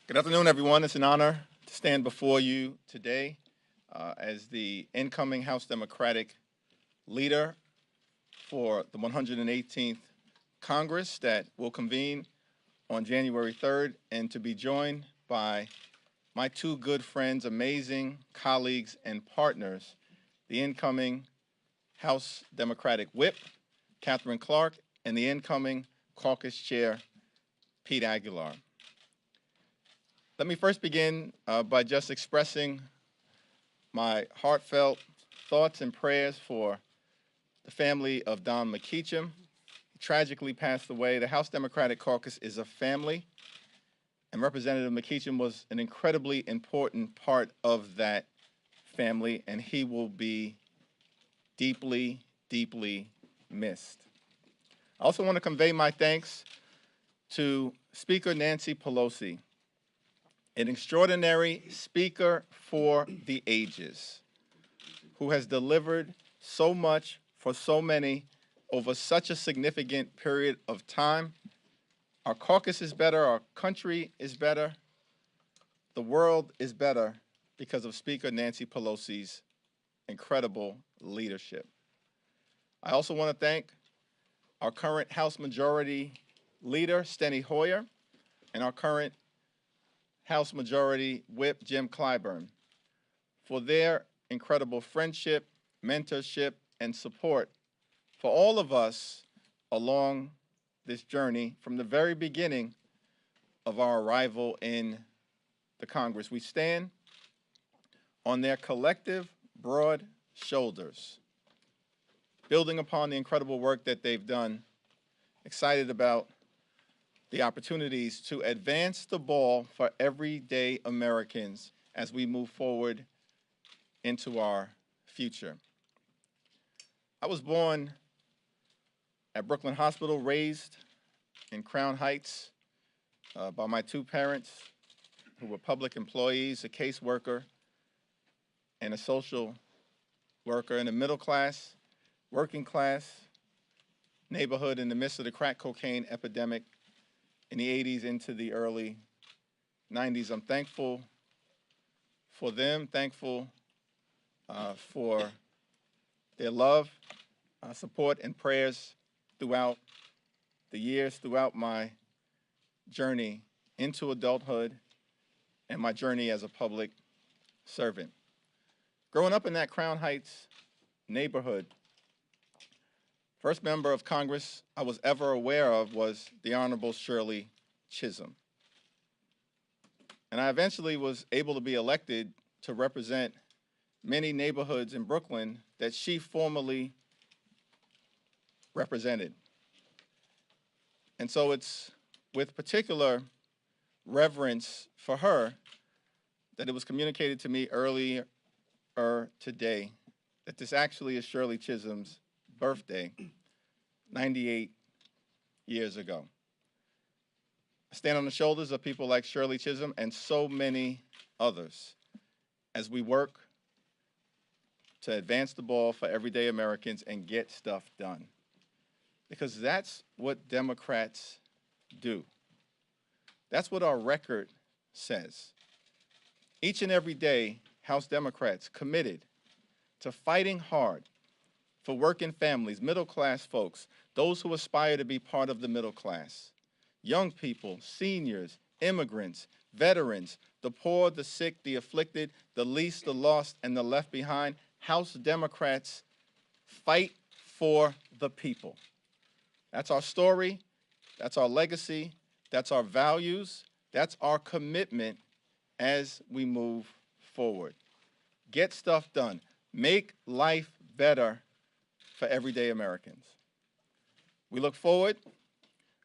Good afternoon, everyone. It's an honor to stand before you today as the incoming House Democratic leader for the 118th Congress that will convene on January 3rd, and to be joined by my two good friends, amazing colleagues and partners, the incoming House Democratic Whip, Catherine Clark, and the incoming Caucus Chair, Pete Aguilar. Let me first begin by just expressing my heartfelt thoughts and prayers for the family of Don McKeachum. He tragically passed away. The House Democratic Caucus is a family, and Representative McKeachum was an incredibly important part of that family, and he will be deeply, deeply missed. I also want to convey my thanks to Speaker Nancy Pelosi, an extraordinary speaker for the ages, who has delivered so much for so many over such a significant period of time. Our caucus is better, our country is better, the world is better because of Speaker Nancy Pelosi's incredible leadership. I also want to thank our current House Majority Leader, Steny Hoyer, and our current House Majority Whip, Jim Clyburn, for their incredible friendship, mentorship, and support for all of us along this journey from the very beginning of our arrival in the Congress. We stand on their collective broad shoulders, building upon the incredible work that they've done, excited about the opportunities to advance the ball for everyday Americans as we move forward into our future. I was born at Brooklyn Hospital, raised in Crown Heights by my two parents who were public employees, a caseworker and a social worker in a middle class, working class neighborhood in the midst of the crack cocaine epidemic in the 80s into the early 90s. I'm thankful for them, thankful for their love, support, and prayers throughout the years, throughout my journey into adulthood and my journey as a public servant. Growing up in that Crown Heights neighborhood, first member of Congress I was ever aware of was the Honorable Shirley Chisholm. And I eventually was able to be elected to represent many neighborhoods in Brooklyn that she formerly represented. And so it's with particular reverence for her that it was communicated to me earlier today that this actually is Shirley Chisholm's birthday, 98 years ago. I stand on the shoulders of people like Shirley Chisholm and so many others as we work to advance the ball for everyday Americans and get stuff done. Because that's what Democrats do. That's what our record says. Each and every day, House Democrats committed to fighting hard for working families, middle-class folks, those who aspire to be part of the middle class, young people, seniors, immigrants, veterans, the poor, the sick, the afflicted, the least, the lost, and the left behind. House Democrats fight for the people. That's our story, that's our legacy, that's our values, that's our commitment as we move forward. Get stuff done. Make life better for everyday Americans. We look forward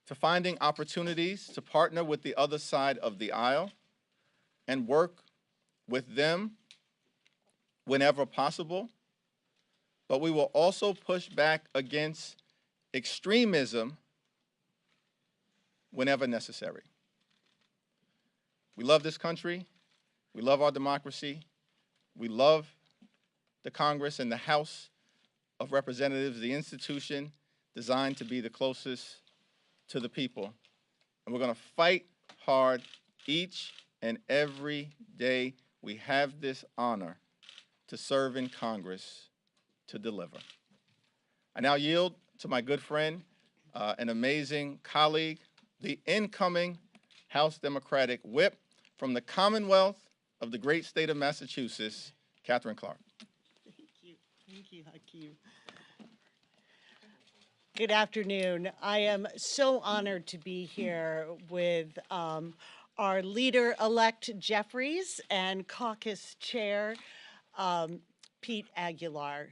to finding opportunities to partner with the other side of the aisle and work with them whenever possible, but we will also push back against extremism whenever necessary. We love this country, we love our democracy, we love the Congress and the House of Representatives, the institution designed to be the closest to the people. And we're going to fight hard each and every day we have this honor to serve in Congress to deliver. I now yield to my good friend, an amazing colleague, the incoming House Democratic Whip from the Commonwealth of the great state of Massachusetts, Catherine Clark. Thank you, Hakeem. Good afternoon. I am so honored to be here with our leader-elect Jeffries and caucus chair Pete Aguilar.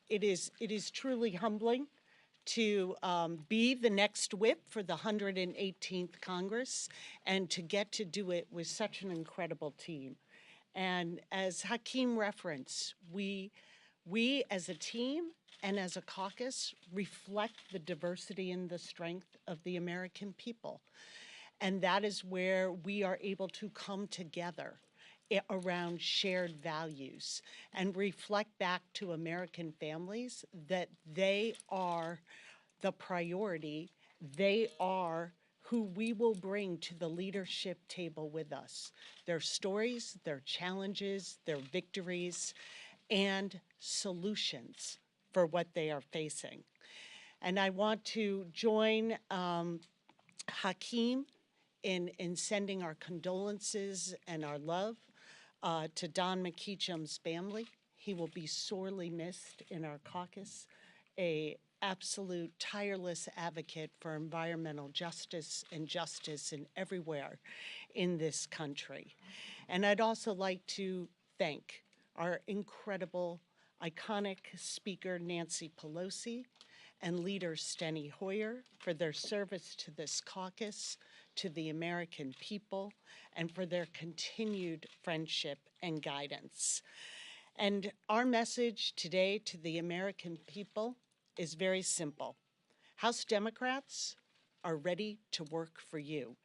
It is truly humbling to be the next whip for the 118th Congress and to get to do it with such an incredible team. And as Hakeem referenced, we as a team and as a caucus reflect the diversity and the strength of the American people. And that is where we are able to come together around shared values and reflect back to American families that they are the priority. They are who we will bring to the leadership table with us. Their stories, their challenges, their victories, and solutions for what they are facing. And I want to join Hakeem in sending our condolences and our love to Don McKeecham's family. He will be sorely missed in our caucus, a absolute tireless advocate for environmental justice and justice in everywhere in this country. And I'd also like to thank our incredible, iconic speaker, Nancy Pelosi, and leader Steny Hoyer for their service to this caucus, to the American people, and for their continued friendship and guidance. And our message today to the American people is very simple. House Democrats are ready to work for you.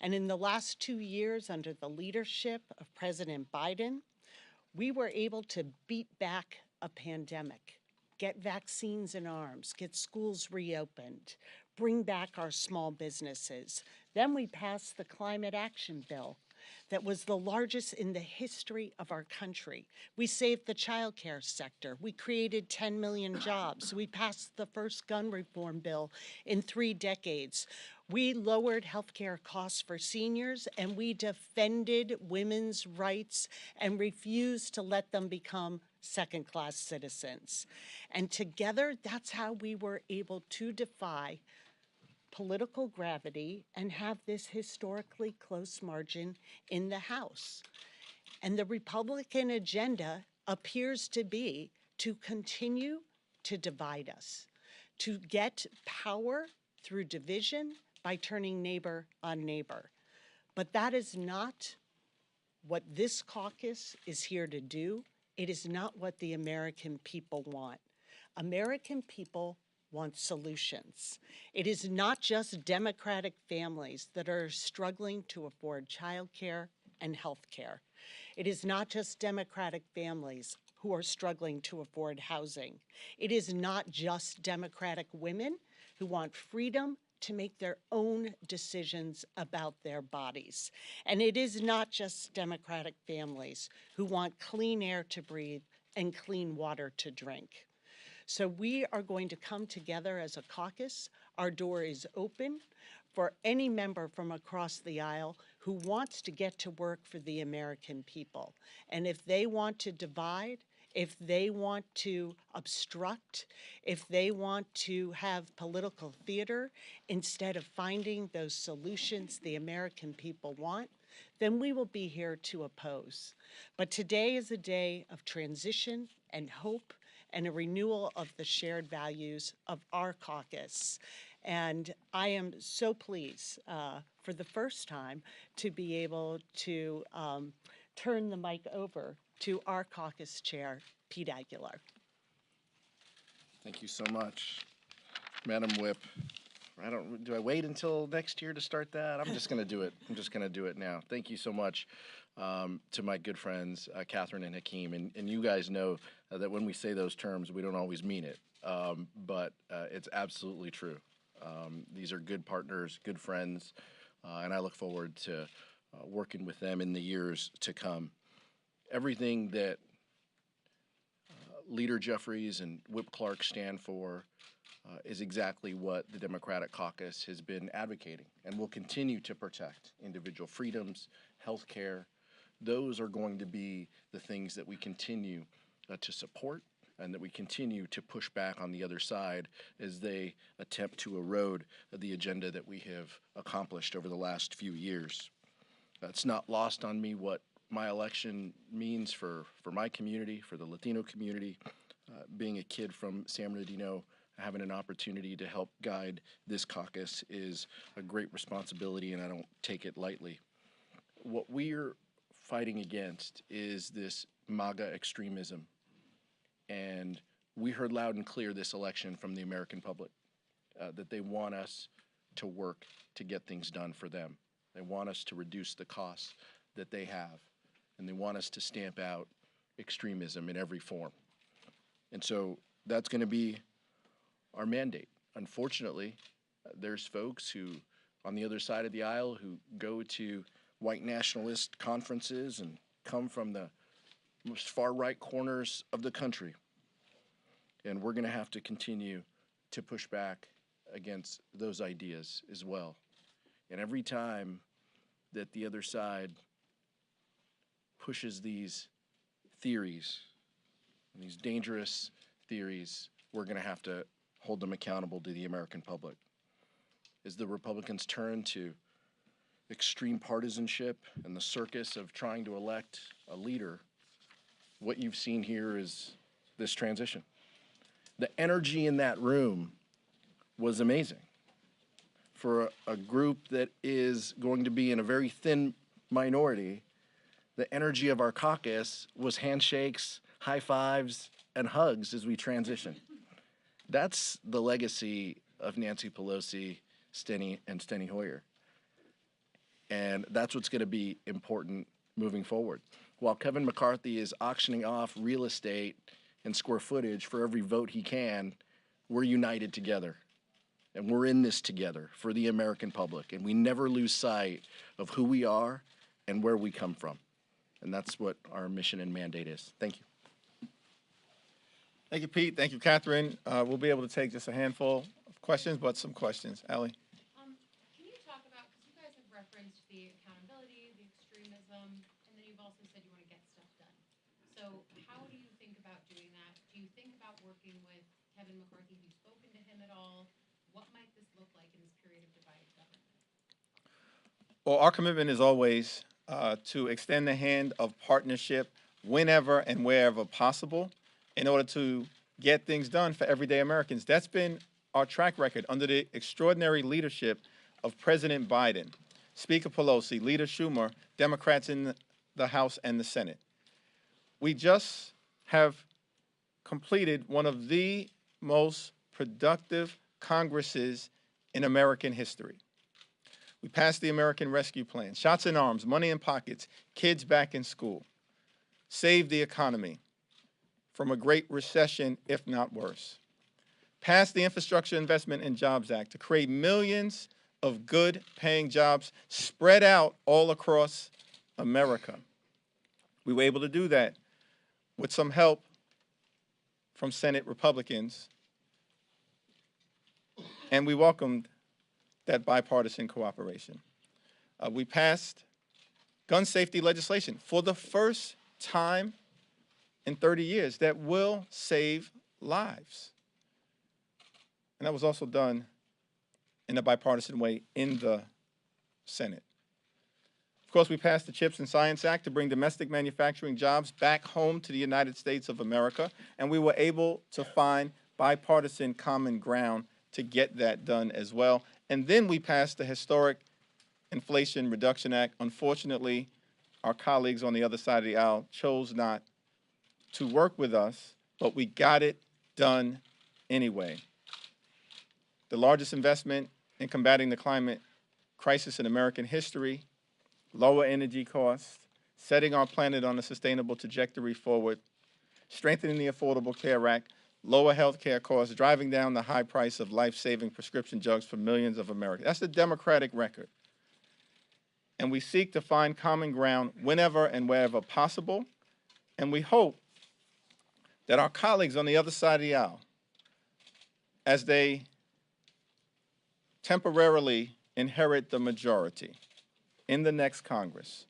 And in the last 2 years, under the leadership of President Biden, we were able to beat back a pandemic, get vaccines in arms, get schools reopened, bring back our small businesses. Then we passed the Climate Action Bill that was the largest in the history of our country. We saved the child care sector. We created 10 million jobs. We passed the first gun reform bill in 3 decades. We lowered healthcare costs for seniors, and we defended women's rights and refused to let them become second-class citizens. And together, that's how we were able to defy political gravity and have this historically close margin in the House. And the Republican agenda appears to be to continue to divide us, to get power through division by turning neighbor on neighbor. But that is not what this caucus is here to do. It is not what the American people want. American people want solutions. It is not just Democratic families that are struggling to afford childcare and health care. It is not just Democratic families who are struggling to afford housing. It is not just Democratic women who want freedom to make their own decisions about their bodies. And it is not just Democratic families who want clean air to breathe and clean water to drink. So we are going to come together as a caucus. Our door is open for any member from across the aisle who wants to get to work for the American people. And if they want to divide, if they want to obstruct, if they want to have political theater instead of finding those solutions the American people want, then we will be here to oppose. But today is a day of transition and hope and a renewal of the shared values of our caucus. And I am so pleased for the first time to be able to turn the mic over to our caucus chair, Pete Aguilar. Thank you so much, Madam Whip. Do I wait until next year to start that? I'm just going to do it. I'm just going to do it now. Thank you so much to my good friends, Catherine and Hakeem. And you guys know that when we say those terms, we don't always mean it. But it's absolutely true. These are good partners, good friends, and I look forward to working with them in the years to come. Everything that Leader Jeffries and Whip Clark stand for is exactly what the Democratic Caucus has been advocating and will continue to protect: individual freedoms, health care. Those are going to be the things that we continue to support, and that we continue to push back on the other side as they attempt to erode the agenda that we have accomplished over the last few years. It's not lost on me what my election means for my community, for the Latino community. Being a kid from San Bernardino, having an opportunity to help guide this caucus is a great responsibility, and I don't take it lightly. What we're fighting against is this MAGA extremism, and we heard loud and clear this election from the American public that they want us to work to get things done for them. They want us to reduce the costs that they have, and they want us to stamp out extremism in every form. And so that's going to be our mandate. Unfortunately, there's folks who, on the other side of the aisle, who go to white nationalist conferences and come from the most far-right corners of the country. And we're going to have to continue to push back against those ideas as well. And every time that the other side pushes these theories, these dangerous theories, we're going to have to hold them accountable to the American public. As the Republicans turn to extreme partisanship and the circus of trying to elect a leader, what you've seen here is this transition. The energy in that room was amazing. For a group that is going to be in a very thin minority, the energy of our caucus was handshakes, high fives, and hugs as we transition. That's the legacy of Nancy Pelosi, Steny Hoyer. And that's what's going to be important moving forward. While Kevin McCarthy is auctioning off real estate and square footage for every vote he can, we're united together. And we're in this together for the American public. And we never lose sight of who we are and where we come from. And that's what our mission and mandate is. Thank you. Thank you, Pete. Thank you, Catherine. We'll be able to take just a handful of questions, but some questions. Allie? Can you talk about, because you guys have referenced the accountability, the extremism, and then you've also said you want to get stuff done. So how do you think about doing that? Do you think about working with Kevin McCarthy? Have you spoken to him at all? What might this look like in this period of divided government? Well, our commitment is always to extend the hand of partnership whenever and wherever possible in order to get things done for everyday Americans. That's been our track record under the extraordinary leadership of President Biden, Speaker Pelosi, Leader Schumer, Democrats in the House and the Senate. We just have completed one of the most productive Congresses in American history. We passed the American Rescue Plan, shots in arms, money in pockets, kids back in school, saved the economy from a great recession, if not worse. Passed the Infrastructure Investment and Jobs Act to create millions of good-paying jobs spread out all across America. We were able to do that with some help from Senate Republicans, and we welcomed that bipartisan cooperation. We passed gun safety legislation for the first time in 30 years that will save lives. And that was also done in a bipartisan way in the Senate. Of course, we passed the CHIPS and Science Act to bring domestic manufacturing jobs back home to the United States of America, and we were able to find bipartisan common ground to get that done as well. And then we passed the historic Inflation Reduction Act. Unfortunately, our colleagues on the other side of the aisle chose not to work with us, but we got it done anyway. The largest investment in combating the climate crisis in American history, lower energy costs, setting our planet on a sustainable trajectory forward, strengthening the Affordable Care Act, lower health care costs, driving down the high price of life-saving prescription drugs for millions of Americans. That's the Democratic record. and we seek to find common ground whenever and wherever possible. And we hope that our colleagues on the other side of the aisle, as they temporarily inherit the majority in the next Congress,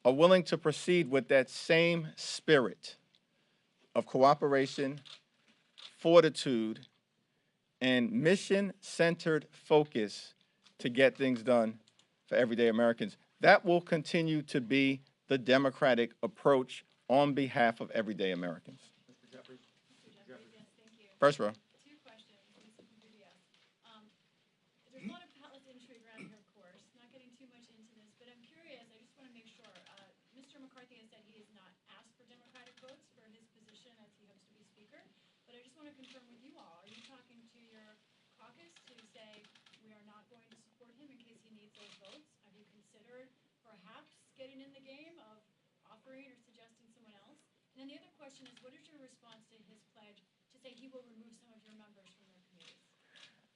are willing to proceed with that same spirit of cooperation, fortitude, and mission-centered focus to get things done for everyday Americans. That will continue to be the Democratic approach on behalf of everyday Americans. Mr. Jeffries. Yes, thank you. First row. Two questions, Lisa from PBS. There's a lot of palace intrigue around here, of course. Not getting too much into this, but I'm curious. I just want to make sure. Mr. McCarthy has said he has not asked for Democratic votes for his position as he hopes to be Speaker. But I just want to confirm with you all: are you talking to your caucus to say we are not going to support him in case he needs those votes? Have you considered perhaps getting in the game of offering or suggesting someone else? And then the other question is, what is your response to his pledge to say he will remove some of your members from their committees?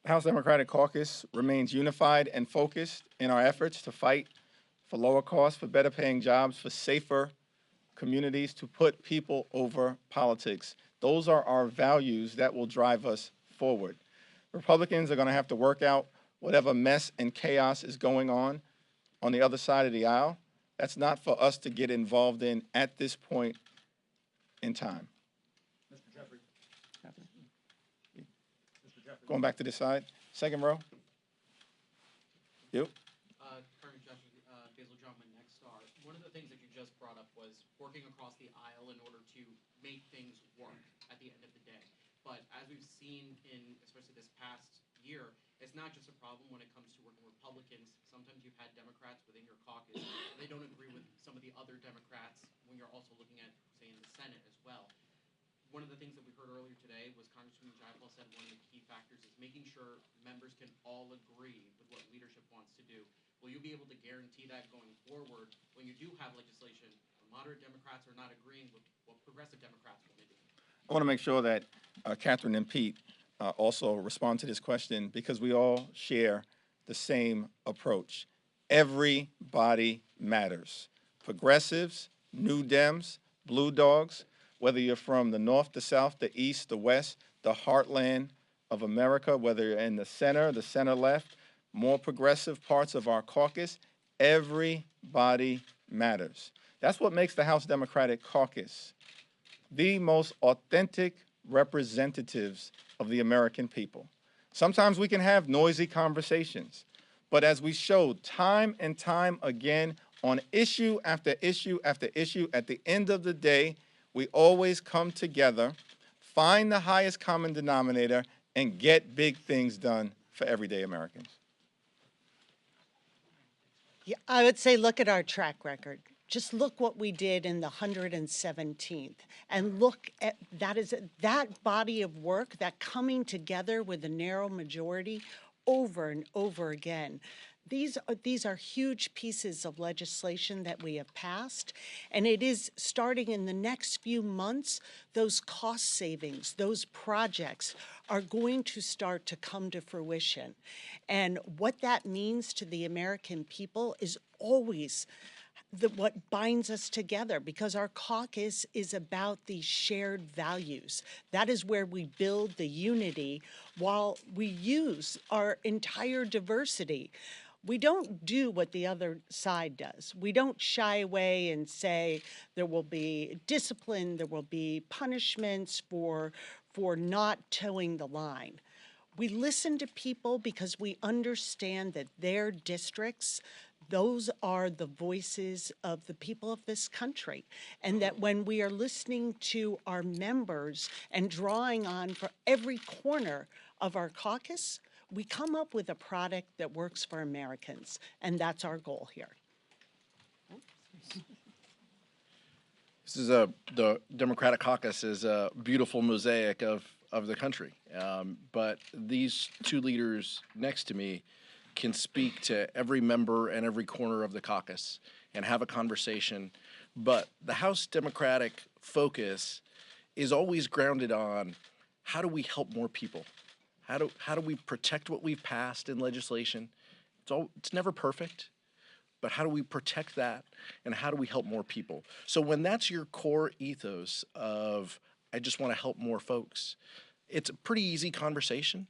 The House Democratic Caucus remains unified and focused in our efforts to fight for lower costs, for better paying jobs, for safer communities, to put people over politics. Those are our values that will drive us forward. Republicans are going to have to work out whatever mess and chaos is going on the other side of the aisle. That's not for us to get involved in at this point in time. Mr. Jeffries. Mr. Jeffries. Going back to this side, second row. You. Colonel Jeffries, Basil Drummond, Next Star. One of the things that you just brought up was working across the aisle in order to make things work at the end of the day. But as we've seen in especially this past year, it's not just a problem when it comes to working with Republicans. Sometimes you've had Democrats within your caucus, they don't agree with some of the other Democrats when you're also looking at, say, in the Senate as well. One of the things that we heard earlier today was Congressman Jeffries said one of the key factors is making sure members can all agree with what leadership wants to do. Will you be able to guarantee that going forward when you do have legislation where moderate Democrats are not agreeing with what progressive Democrats want to do? I want to make sure that Catherine and Pete also respond to this question because we all share the same approach. Everybody matters. Progressives, New Dems, Blue Dogs, whether you're from the north, the south, the east, the west, the heartland of America, whether you're in the center left, more progressive parts of our caucus, everybody matters. That's what makes the House Democratic Caucus the most authentic representatives of the American people. Sometimes we can have noisy conversations, but as we showed time and time again on issue after issue after issue, at the end of the day, we always come together, find the highest common denominator, and get big things done for everyday Americans. Yeah, I would say look at our track record. Just look what we did in the 117th, and look at that body of work, that coming together with a narrow majority over and over again. These are huge pieces of legislation that we have passed, and it is starting in the next few months, those cost savings, those projects are going to start to come to fruition. And what that means to the American people is always what binds us together, because our caucus is about these shared values. That is where we build the unity while we use our entire diversity. We don't do what the other side does. We don't shy away and say there will be discipline, there will be punishments for not towing the line. We listen to people because we understand that their districts, those are the voices of the people of this country. And that when we are listening to our members and drawing on for every corner of our caucus, we come up with a product that works for Americans. And that's our goal here. This is the Democratic Caucus is a beautiful mosaic of the country. But these two leaders next to me can speak to every member and every corner of the caucus and have a conversation. But the House Democratic focus is always grounded on how do we help more people? How do we protect what we've passed in legislation? It's never perfect, but how do we protect that, and how do we help more people? So when that's your core ethos of, I just want to help more folks, it's a pretty easy conversation,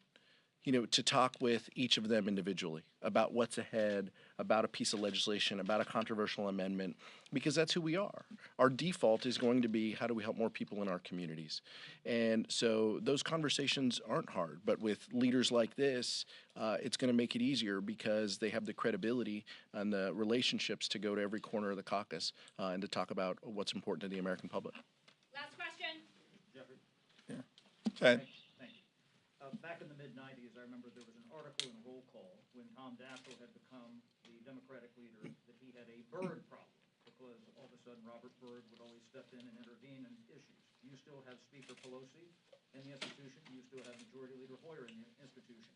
to talk with each of them individually about what's ahead, about a piece of legislation, about a controversial amendment, because that's who we are. Our default is going to be, how do we help more people in our communities? And so those conversations aren't hard, but with leaders like this, it's going to make it easier because they have the credibility and the relationships to go to every corner of the caucus and to talk about what's important to the American public. Last question. Jeffrey, Chad. thank you. Back in the mid-90s, I remember there was an article in a roll call when Tom Dassel had become the Democratic leader that he had a bird problem because all of a sudden Robert Byrd would always step in and intervene in issues. You still have Speaker Pelosi in the institution. You still have Majority Leader Hoyer in the institution.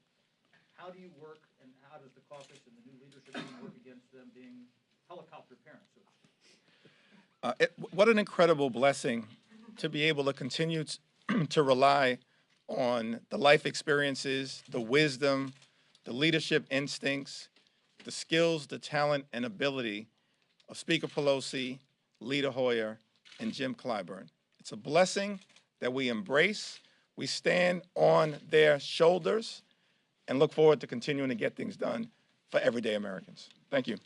How do you work, and how does the caucus and the new leadership team work against them being helicopter parents, so to speak? What an incredible blessing to be able to continue to rely on the life experiences, the wisdom, the leadership instincts, the skills, the talent, and ability of Speaker Pelosi, Leader Hoyer, and Jim Clyburn. It's a blessing that we embrace. We stand on their shoulders and look forward to continuing to get things done for everyday Americans. Thank you.